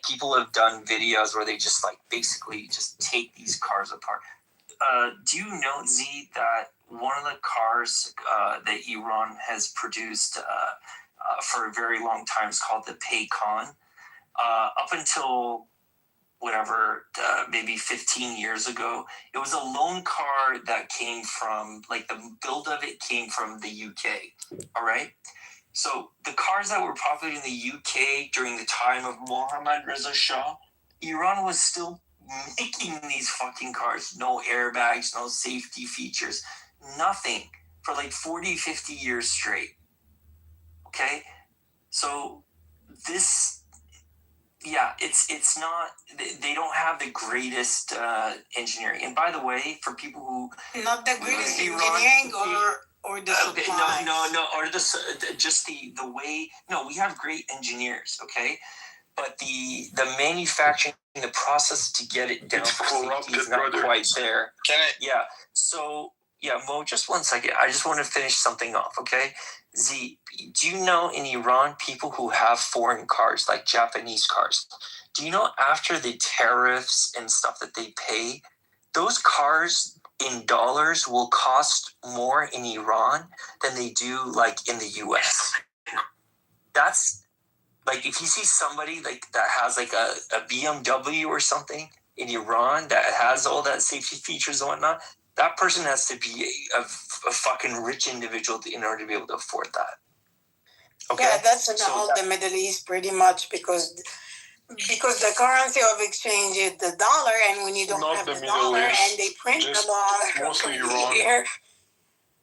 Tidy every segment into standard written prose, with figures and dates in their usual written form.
people have done videos where they just like basically just take these cars apart. Do you know, Z, that one of the cars that Iran has produced for a very long time is called the Paycon? Up until whatever, maybe 15 years ago, it was a loan car that came from, like the build of it came from the UK, all right? So the cars that were popular in the UK during the time of Mohammad Reza Shah, Iran was still making these fucking cars. No airbags, no safety features, nothing for like 40, 50 years straight. Okay? So this, yeah, it's not, they don't have the greatest engineering. And by the way, for people who... Not the greatest engineering or the supplies? No, or just the way... No, we have great engineers, okay? But the manufacturing, the process to get it down for safety is not quite there. Can I? Yeah. So, yeah, Mo, just 1 second. I just want to finish something off, okay? Z, do you know in Iran people who have foreign cars, like Japanese cars? Do you know after the tariffs and stuff that they pay, those cars in dollars will cost more in Iran than they do like in the US? That's... Like, if you see somebody like that has like a BMW or something in Iran that has all that safety features and whatnot, that person has to be a fucking rich individual in order to be able to afford that. Okay? Yeah, that's in all the Middle East pretty much because the currency of exchange is the dollar, and when you don't have the dollar and they print the dollar mostly Iran. Here,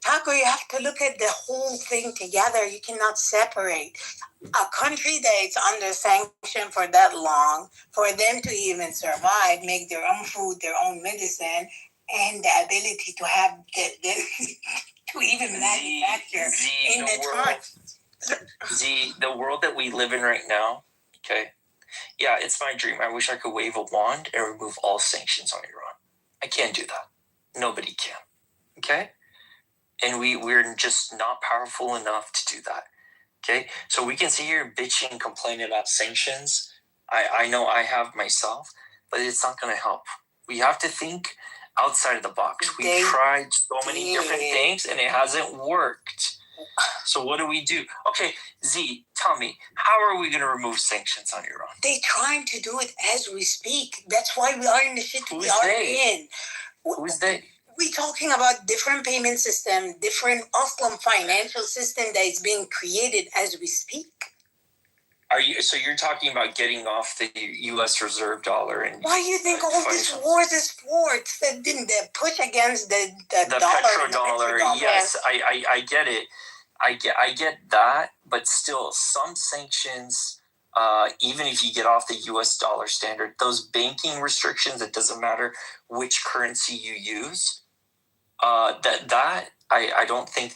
Taco, you have to look at the whole thing together. You cannot separate. A country that's under sanction for that long, for them to even survive, make their own food, their own medicine, and the ability to have to even manufacture in the time. The world that we live in right now, okay? Yeah, it's my dream. I wish I could wave a wand and remove all sanctions on Iran. I can't do that. Nobody can. Okay? And we're just not powerful enough to do that. Okay? So we can sit here bitching and complain about sanctions. I know I have myself, but it's not going to help. We have to think outside of the box. We've tried so many different things and it hasn't worked. So what do we do? Okay, Z, tell me, how are we going to remove sanctions on Iran? They're trying to do it as we speak. That's why we are in the shit we are in. Who's they? We're talking about different payment system, different Muslim financial system that is being created as we speak. So you're talking about getting off the U.S. reserve dollar and... Why do you think all this wars is for? It's the push against the dollar. Petrodollar. Yes, I get it. I get that, but still, some sanctions, even if you get off the U.S. dollar standard, those banking restrictions, it doesn't matter which currency you use, I don't think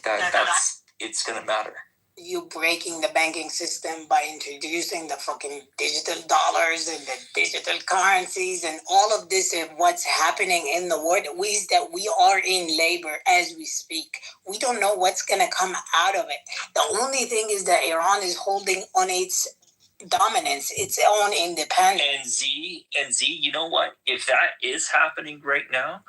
it's going to matter. You breaking the banking system by introducing the fucking digital dollars and the digital currencies and all of this and what's happening in the world is that we are in labor as we speak. We don't know what's going to come out of it. The only thing is that Iran is holding on its dominance, its own independence. And Z, you know what? If that is happening right now,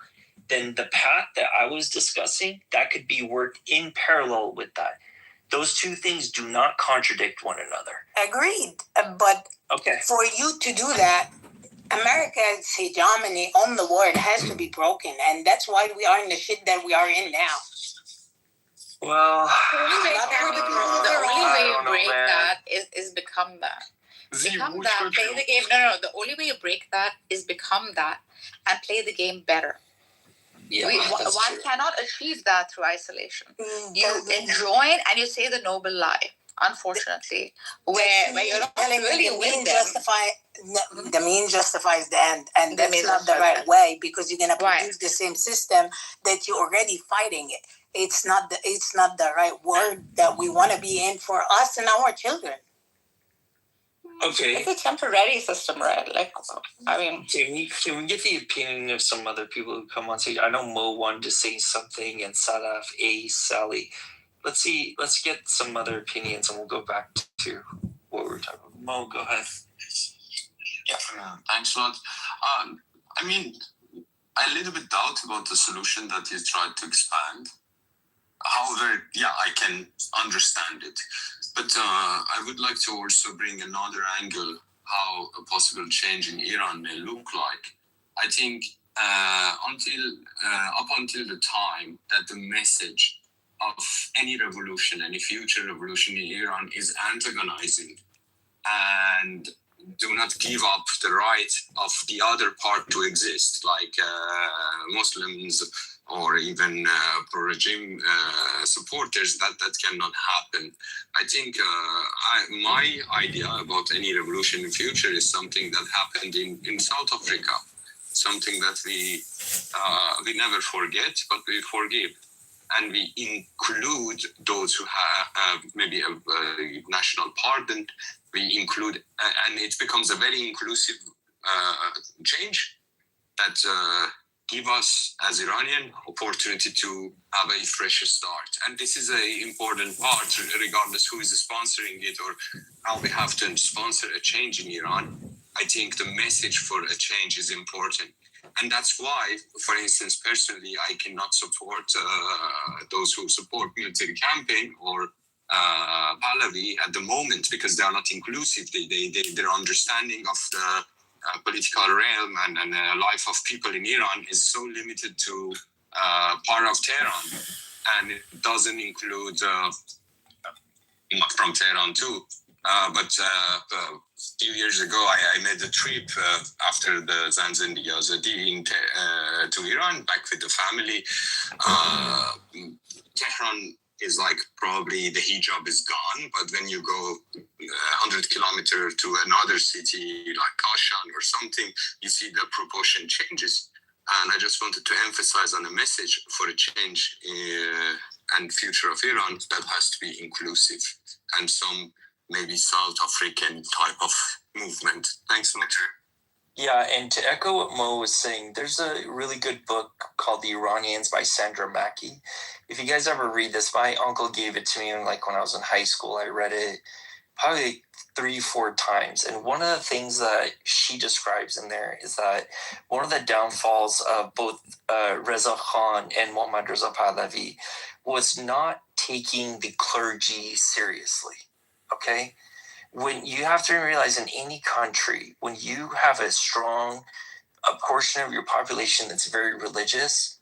then the path that I was discussing, that could be worked in parallel with that. Those two things do not contradict one another. Agreed. But for you to do that, America's hegemony on the world has to be broken. And that's why we are in the shit that we are in now. Well, the only way you break that is become that. Become that, play the game. No. The only way you break that is become that and play the game better. Yeah, one cannot achieve that through isolation. You join and you say the noble lie, unfortunately, where you're not really with them. The means justifies the end, and that's not the right way because you're gonna produce the same system that you're already fighting it. It's not the right word that we want to be in for us and our children. Okay. It's a temporary system, right? Like, I mean... Can we get the opinion of some other people who come on stage? I know Mo wanted to say something, and Sadaf, Sally. Let's get some other opinions, and we'll go back to what we were talking about. Mo, go ahead. Yeah. Yeah, thanks a lot. I mean, I a little bit doubt about the solution that you tried to expand. However, yeah, I can understand it. But I would like to also bring another angle how a possible change in Iran may look like. I think up until the time that the message of any revolution, any future revolution in Iran is antagonizing and do not give up the right of the other part to exist, like Muslims or even pro-regime supporters, that cannot happen. I think my idea about any revolution in the future is something that happened in South Africa, something that we never forget, but we forgive. And we include those who have maybe a national pardon. We include, and it becomes a very inclusive change that give us as Iranian opportunity to have a fresh start. And this is an important part, regardless who is sponsoring it or how we have to sponsor a change in Iran. I think the message for a change is important. And that's why, for instance, personally, I cannot support those who support military campaign or Pahlavi at the moment because they are not inclusive. Their understanding of the political realm and life of people in Iran is so limited to part of Tehran, and it doesn't include from Tehran too. But a few years ago, I made a trip after the Zanzandi Azadi to Iran, back with the family. Tehran is like probably the hijab is gone, but when you go 100 kilometers to another city like Kashan or something, you see the proportion changes. And I just wanted to emphasize on a message for a change and future of Iran that has to be inclusive and some maybe South African type of movement. Thanks, Matter. Yeah, and to echo what Mo was saying, there's a really good book called The Iranians by Sandra Mackey. If you guys ever read this, my uncle gave it to me like when I was in high school. I read it probably 3-4 times. And one of the things that she describes in there is that one of the downfalls of both Reza Khan and Mohammad Reza Pahlavi was not taking the clergy seriously. Okay? When you have to realize in any country, when you have a portion of your population that's very religious,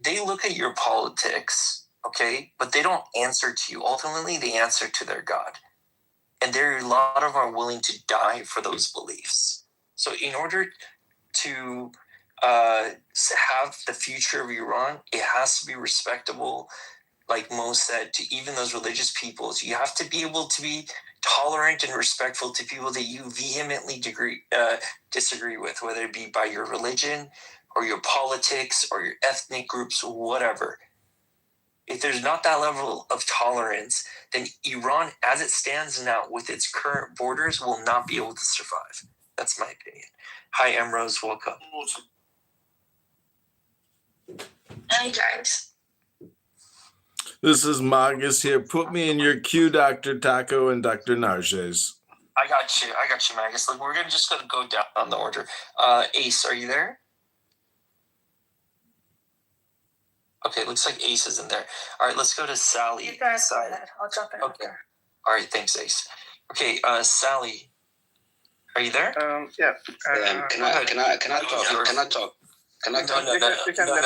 they look at your politics, okay, but they don't answer to you. Ultimately, they answer to their God. And there are a lot of them are willing to die for those beliefs. So in order to have the future of Iran, it has to be respectable, like Mo said, to even those religious peoples. You have to be able to be tolerant and respectful to people that you vehemently disagree with, whether it be by your religion or your politics or your ethnic groups, whatever. If there's not that level of tolerance, then Iran, as it stands now with its current borders, will not be able to survive. That's my opinion. Hi, Emrose. Welcome. Hey, guys. This is Magus here. Put me in your queue, Dr. Taco and Dr. Narges. I got you, Magus. Look, we're just going to go down on the order. Ace, are you there? Okay, looks like Ace isn't there. All right, let's go to Sally. You guys go ahead. I'll jump in. Okay. All right, thanks, Ace. Okay, Sally, are you there? Yeah. Can I talk? Can I talk? Can I talk?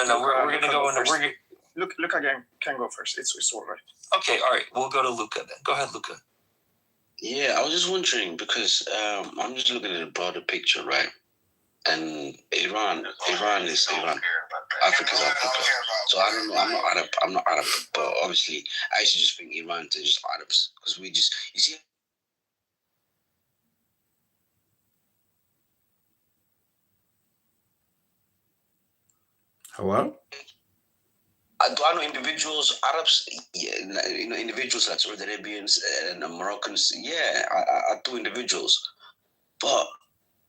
No. We're gonna go into. Luca again can go first. It's all right. Okay, all right. We'll go to Luca then. Go ahead, Luca. Yeah, I was just wondering because I'm just looking at the broader picture, right? And Iran is Iran. Africa's Africa. So I don't know. I'm not Arab, but obviously I used to just think Iran to just Arabs because we just you see. Hello? Do I know individuals, Arabs, individuals like Saudi Arabians and Moroccans? Yeah, I do individuals. But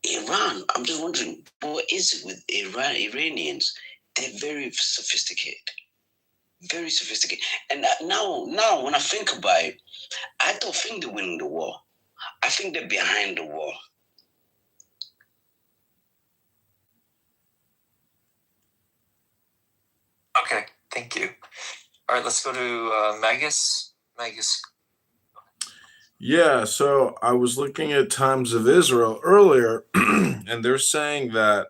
Iran, I'm just wondering, what is it with Iranians? They're very sophisticated. Very sophisticated. And now when I think about it, I don't think they're winning the war. I think they're behind the war. Thank you. All right, let's go to Magus. Magus. Yeah, so I was looking at Times of Israel earlier, and they're saying that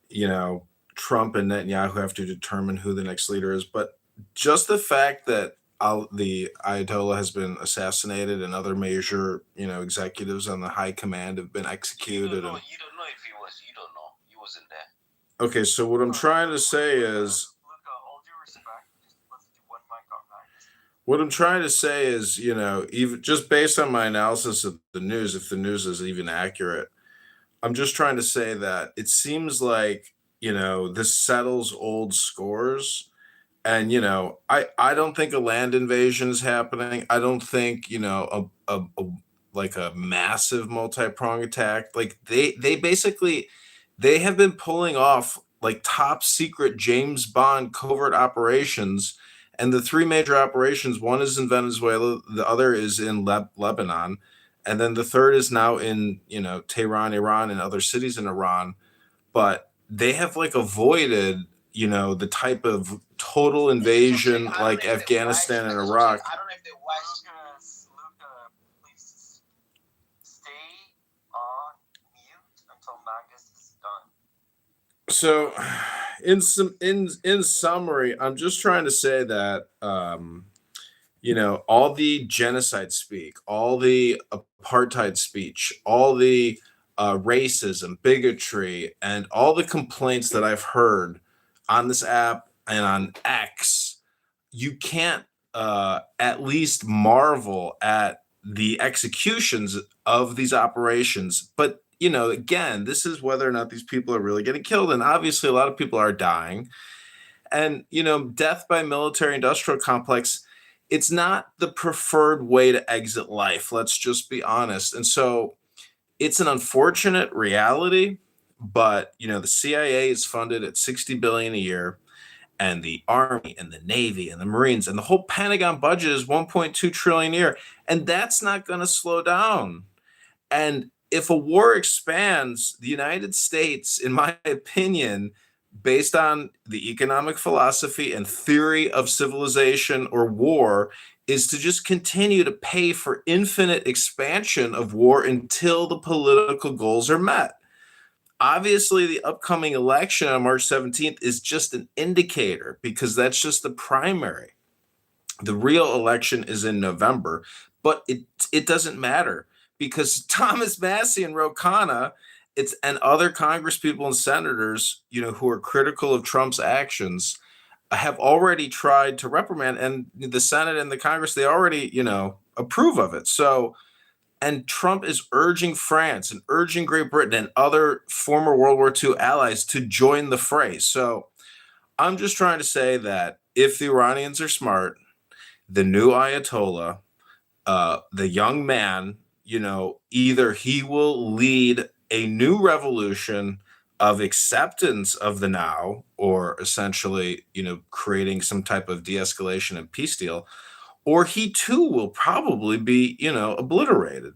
you know, Trump and Netanyahu have to determine who the next leader is. But just the fact that the Ayatollah has been assassinated and other major, executives on the high command have been executed. You don't know if he was. You don't know. He wasn't there. Okay, so what I'm trying to say is, even just based on my analysis of the news, if the news is even accurate, I'm just trying to say that it seems like, this settles old scores. And I don't think a land invasion is happening. I don't think a like a massive multi-prong attack. Like they basically they have been pulling off like top secret James Bond covert operations, and the three major operations, one is in Venezuela, the other is in Lebanon, and then the third is now in Tehran, Iran, and other cities in Iran. But they have like avoided the type of total invasion like Afghanistan and Iraq. I don't know if they watched. Luca, please stay on mute until Magus is done. So in summary, I'm just trying to say that all the genocide speak, all the apartheid speech, all the racism, bigotry, and all the complaints that I've heard on this app and on X, you can't at least marvel at the executions of these operations. But, again, this is whether or not these people are really getting killed. And obviously, a lot of people are dying. And, death by military industrial complex, it's not the preferred way to exit life. Let's just be honest. And so it's an unfortunate reality, but, the CIA is funded at $60 billion a year, and the Army and the Navy and the Marines and the whole Pentagon budget is 1.2 trillion a year. And that's not going to slow down. And if a war expands, the United States, in my opinion, based on the economic philosophy and theory of civilization or war, is to just continue to pay for infinite expansion of war until the political goals are met. Obviously, the upcoming election on March 17th is just an indicator because that's just the primary. The real election is in November, but it doesn't matter because Thomas Massey and Ro Khanna, and other congresspeople and senators, who are critical of Trump's actions, have already tried to reprimand, and the Senate and the Congress, they already, approve of it. So, and Trump is urging France and urging Great Britain and other former World War II allies to join the fray. So I'm just trying to say that if the Iranians are smart, the new Ayatollah, the young man, either he will lead a new revolution of acceptance of the now, or essentially, creating some type of de-escalation and peace deal, or he too will probably be, obliterated.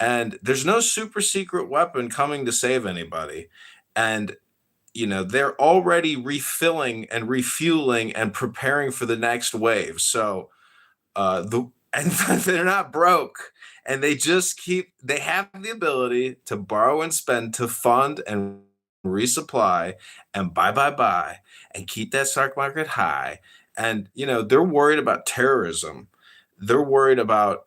And there's no super secret weapon coming to save anybody. And, they're already refilling and refueling and preparing for the next wave. So, and they're not broke, and they have the ability to borrow and spend to fund and resupply and buy and keep that stock market high. And they're worried about terrorism, they're worried about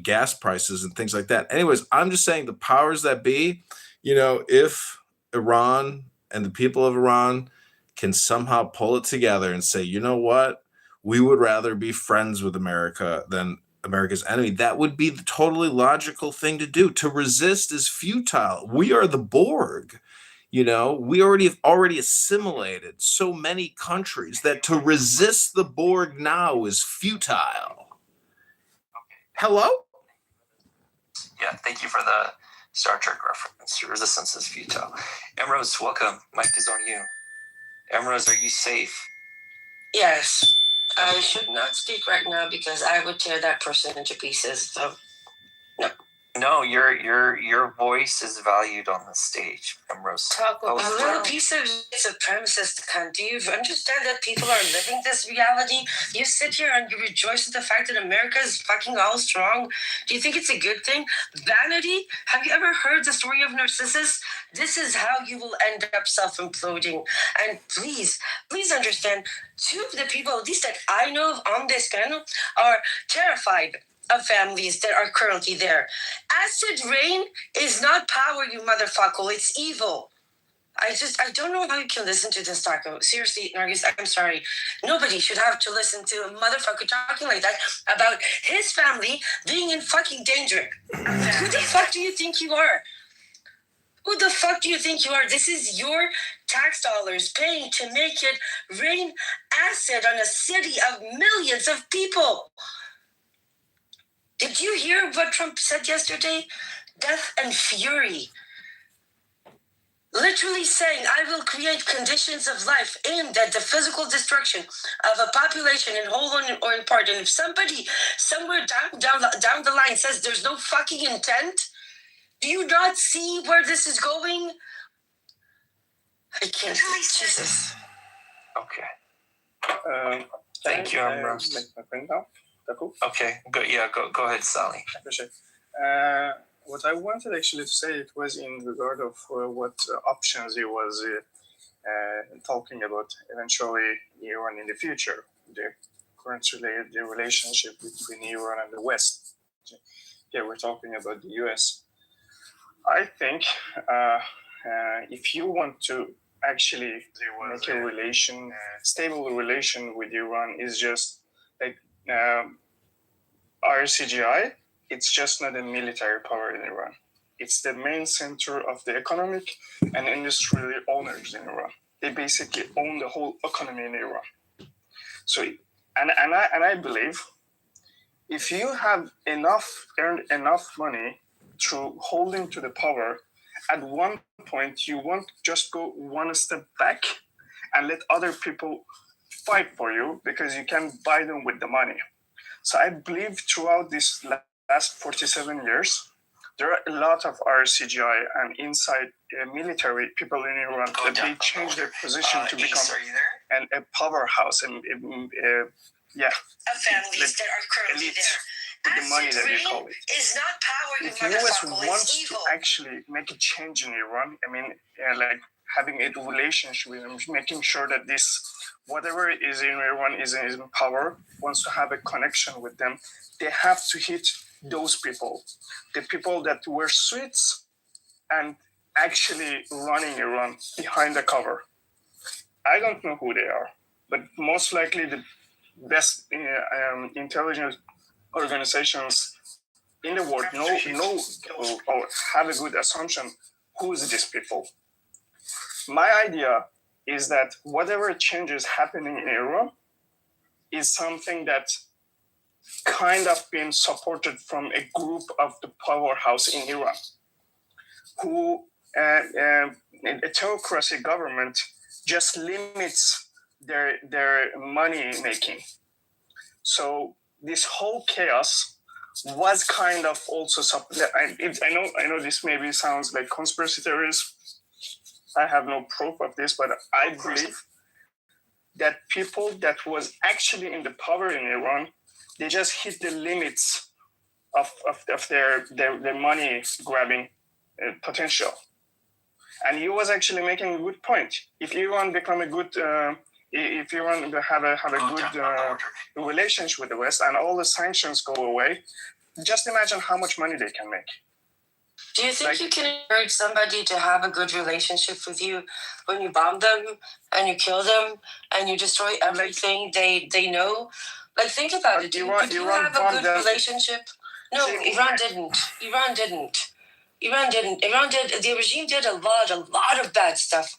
gas prices and things like that. Anyways, I'm just saying the powers that be, if Iran and the people of Iran can somehow pull it together and say, you know what, we would rather be friends with America than America's enemy, that would be the totally logical thing to do. To resist is futile. We are the Borg. We have already assimilated so many countries that to resist the Borg now is futile. Hello? Yeah, thank you for the Star Trek reference. Resistance is futile. Emrose, welcome. Mike is on you. Emrose, are you safe? Yes. I should not speak right now because I would tear that person into pieces. So, no. No, your voice is valued on the stage, Primrose. You little piece of supremacist cunt. Do you understand that people are living this reality? You sit here and you rejoice at the fact that America is fucking all strong. Do you think it's a good thing? Vanity? Have you ever heard the story of Narcissus? This is how you will end up self-imploding. And please understand, two of the people, at least that I know of on this panel, are terrified of families that are currently there. Acid rain is not power, you motherfucker. It's evil. I don't know how you can listen to this, Taco. Seriously, Nargis, I'm sorry. Nobody should have to listen to a motherfucker talking like that about his family being in fucking danger. Who the fuck do you think you are? Who the fuck do you think you are? This is your tax dollars paying to make it rain acid on a city of millions of people. Did you hear what Trump said yesterday? Death and fury. Literally saying, I will create conditions of life aimed at the physical destruction of a population in whole or in part. And if somebody somewhere down the line says there's no fucking intent, do you not see where this is going? I can't. Jesus. Okay. Thank you, Ambrose. Make my print now. Cool. Okay, good. Yeah, go ahead, Sally. I appreciate. What I wanted actually to say, it was in regard of what options he was talking about eventually Iran in the future, the the relationship between Iran and the West. Yeah, we're talking about the US. I think if you want to actually make a stable relation with Iran, is just like RCGI, it's just not a military power in Iran. It's the main center of the economic and industrial owners in Iran. They basically own the whole economy in Iran. So, and I believe if you have earned enough money through holding to the power, at one point you won't just go one step back and let other people fight for you because you can buy them with the money. So I believe throughout this last 47 years, there are a lot of RCGI and inside military people in Iran that they change their position to become a powerhouse and yeah. Of families that are currently there. With the money that you call it. Is not power, you if US motherfucker. wants It's evil. to actually make a change in Iran, I mean, like having a relationship with them, making sure that this, whatever is in Iran is in power, wants to have a connection with them, they have to hit those people. The people that wear suits and actually running Iran behind the cover. I don't know who they are, but most likely the best intelligence organizations in the world know or have a good assumption who's these people. My idea is that whatever changes happening in Iran is something that kind of been supported from a group of the powerhouse in Iran, who a theocracy government just limits their money making. So this whole chaos was kind of also I know this maybe sounds like conspiracy theories. I have no proof of this, but I believe that people that was actually in the power in Iran, they just hit the limits of their money grabbing potential. And he was actually making a good point. If Iran become a good if Iran have a good relationship with the West and all the sanctions go away, just imagine how much money they can make. Do you think you can encourage somebody to have a good relationship with you when you bomb them and you kill them and you destroy everything they know? Like, think about it. Do you have a good relationship? No, Iran didn't. The regime did a lot of bad stuff.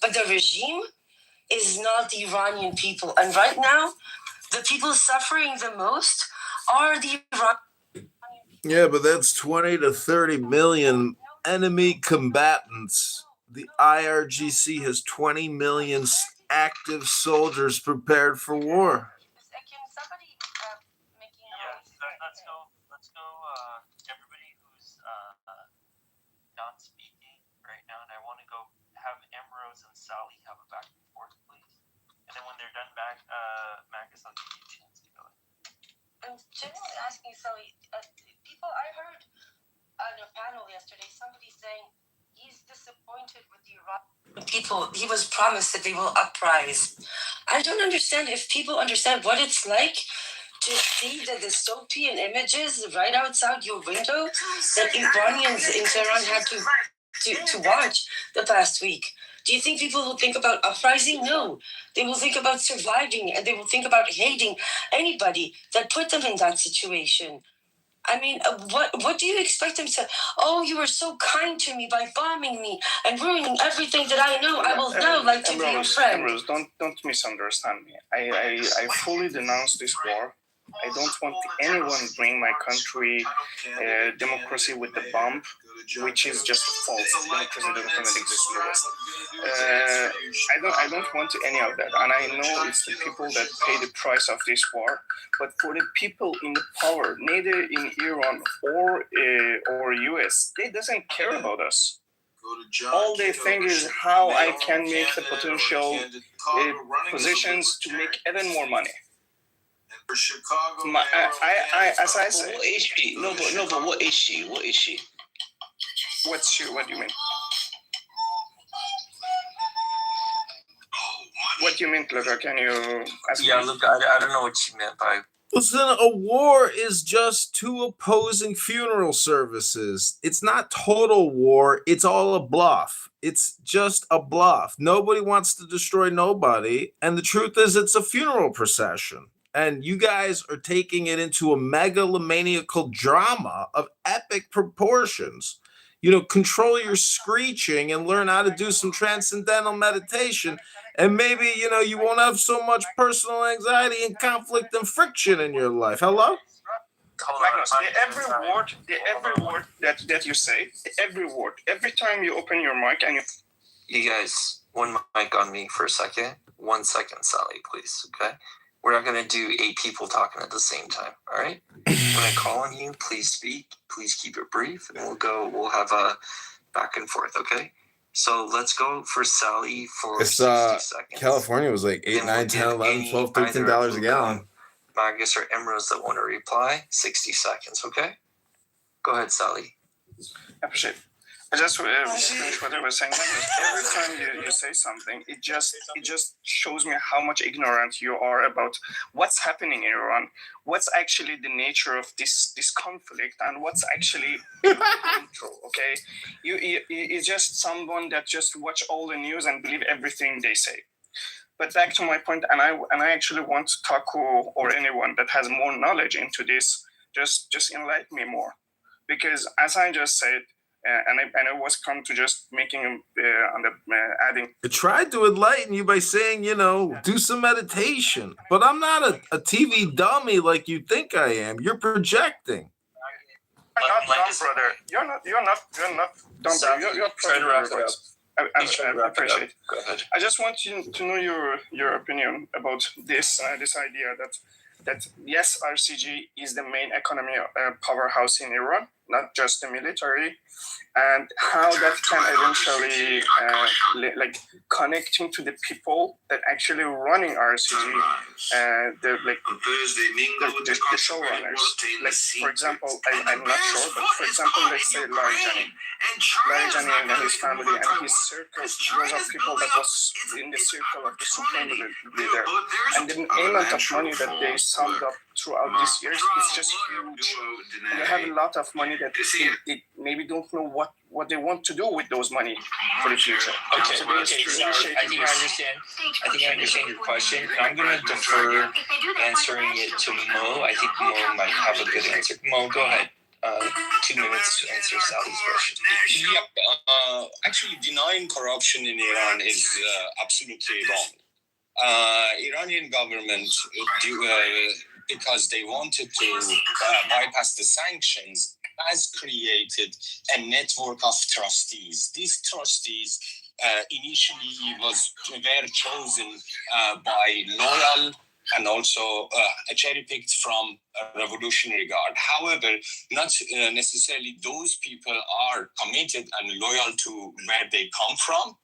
But the regime is not the Iranian people. And right now, the people suffering the most are the Iranian. Yeah, but that's 20 to 30 million enemy combatants. The IRGC has 20 million active soldiers prepared for war. Let's go Sally, people, I heard on a panel yesterday somebody saying he's disappointed with the Iran people. He was promised that they will uprise. I don't understand if people understand what it's like to see the dystopian images right outside your window that Iranians in Tehran had to watch the past week. Do you think people will think about uprising? No. They will think about surviving, and they will think about hating anybody that put them in that situation. I mean, what do you expect them to? Oh, you were so kind to me by bombing me and ruining everything that I know. I will now like to be your friend. Ambrose, don't misunderstand me. I fully denounce this war. I don't want anyone bring my country democracy with the bomb, which is just false. Democracy doesn't exist in the West. I don't want any of that, and I know it's the people that pay the price of this war. But for the people in the power, neither in Iran or US, they doesn't care about us. All they think is how I can make the potential positions to make even more money. As I say, what is she? No, but what is she? What is she? What's she? What do you mean? What do you mean, Luca? Can you ask Yeah, me? look, I don't know what you meant by. Listen, a war is just two opposing funeral services. It's not total war. It's all a bluff. It's just a bluff. Nobody wants to destroy nobody. And the truth is, it's a funeral procession. And you guys are taking it into a megalomaniacal drama of epic proportions. Control your screeching and learn how to do some transcendental meditation. And maybe, you won't have so much personal anxiety and conflict and friction in your life. Hello? Magnus, every word that you say, every word, every time you open your mic and You guys, one mic on me for a second. 1 second, Sally, please. Okay. We're not gonna do 8 people talking at the same time. All right. When I call on you, please speak. Please keep it brief, and we'll have a back and forth. Okay. So let's go for Sally for 60 seconds. California was like 8, 9, 10, 11, 12, $13 a gallon. Magus or Emeralds that want to reply, 60 seconds. Okay. Go ahead, Sally. I appreciate it. I just finish what I was saying. Every time you say something, it just shows me how much ignorant you are about what's happening in Iran, what's actually the nature of this conflict, and what's actually intro. Okay, you're just someone that just watch all the news and believe everything they say. But back to my point, and I actually want Taku or anyone that has more knowledge into this, just enlighten me more, because as I just said. And I was come to just making adding. I tried to enlighten you by saying, do some meditation. But I'm not a TV dummy like you think I am. You're projecting. You're not dumb, brother. You're not dumb. You're trying to wrap it up. I appreciate it. Go ahead. I just want you to know your opinion about this idea that yes, RCG is the main economy powerhouse in Iran, not just the military, and how that can eventually connecting to the people that actually running RCG, the showrunners. Like for example, I'm not sure, but for example, let's say Larijani and his family and his circle, those are people that was in the circle of the supreme leader, and the amount of money that they summed up throughout these years is just huge. And they have a lot of money that they maybe don't know what they want to do with those money for the future. Okay, so I think I understand your question. I'm going to defer answering it to Mo. I think Mo might have a good answer. Mo, go ahead. 2 minutes to answer Sally's question. Yep. Actually, denying corruption in Iran is absolutely wrong. Iranian government, because they wanted to bypass the sanctions, has created a network of trustees. These trustees initially were chosen by loyal and also cherry-picked from a revolutionary guard. However, not necessarily those people are committed and loyal to where they come from.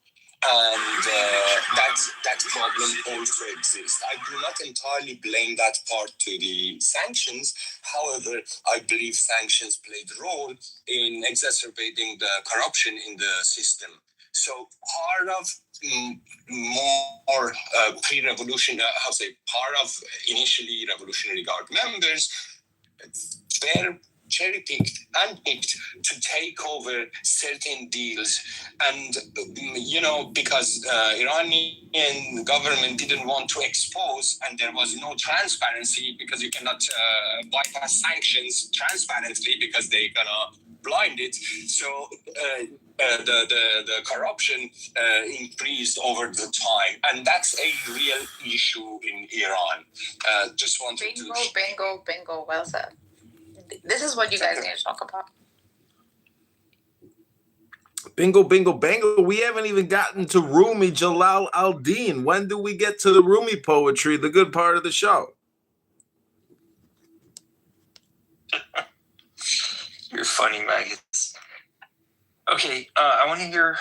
and that problem also exists. I do not entirely blame that part to the sanctions. However, I believe sanctions played a role in exacerbating the corruption in the system. So part of more pre-revolution, part of initially Revolutionary Guard members were cherry-picked and picked to take over certain deals. And, because Iranian government didn't want to expose, and there was no transparency, because you cannot bypass sanctions transparently because they're gonna blind it. So the corruption increased over the time, and that's a real issue in Iran. Just wanted to... Bingo. Well said. This is what you guys need to talk about. Bingo, bingo, bango. We haven't even gotten to Rumi Jalal al-Din. When do we get to the Rumi poetry, the good part of the show? You're funny, maggots. Okay, I want to hear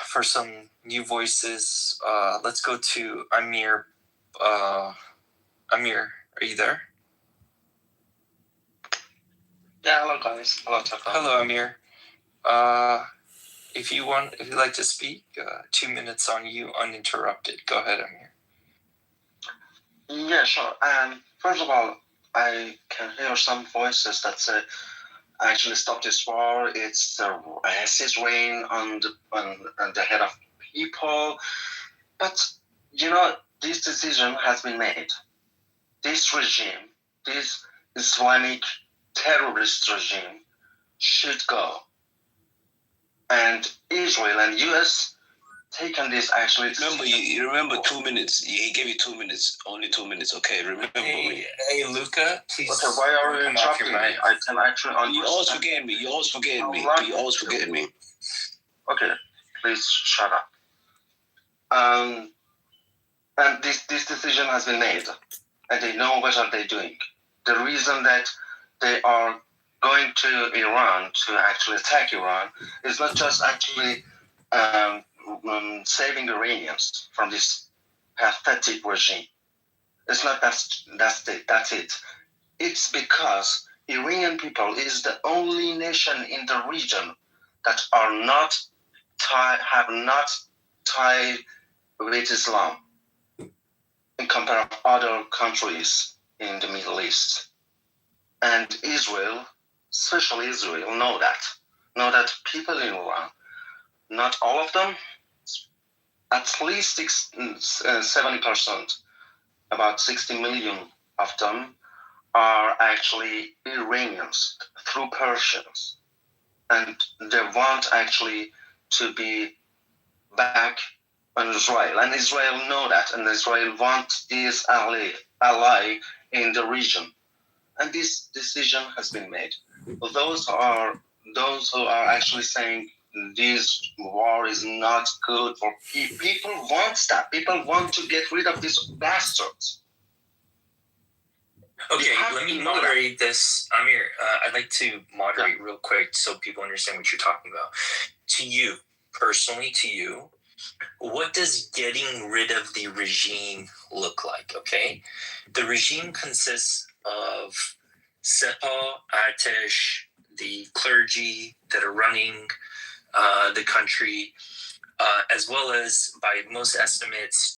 for some new voices. Let's go to Amir. Amir, are you there? Yeah, hello guys. Hello Taka. Hello, Amir. If you'd like to speak, 2 minutes on you, uninterrupted. Go ahead, Amir. Yeah, sure. First of all, I can hear some voices that say, actually stop this war. It's acid rain on the head of people. But this decision has been made. This regime, this Islamic terrorist regime, should go. And Israel and US taken this actually. Remember 2 minutes. He gave you 2 minutes. Only 2 minutes. Okay, remember me. Hey, Luca, please. Okay, why are you interrupting me? I can actually understand. You always forgetting me. Okay, please shut up. And this decision has been made, and they know what are they doing. The reason that they are going to Iran to actually attack Iran is not just actually saving Iranians from this pathetic regime. It's not that's it. It's because Iranian people is the only nation in the region that are not have not tied with Islam in comparison to other countries in the Middle East. And Israel, especially Israel, know that people in Iran, not all of them, at least 70%, about 60 million of them are actually Iranians through Persians. And they want actually to be back on Israel. And Israel know that. And Israel wants this ally in the region. And this decision has been made. Those who are actually saying this war is not good for people. People want that. People want to get rid of these bastards. Okay, let me moderate this. Amir, I'd like to moderate real quick so people understand what you're talking about. To you, personally, what does getting rid of the regime look like, okay? The regime consists of Sepah, Artesh, the clergy that are running the country, as well as, by most estimates,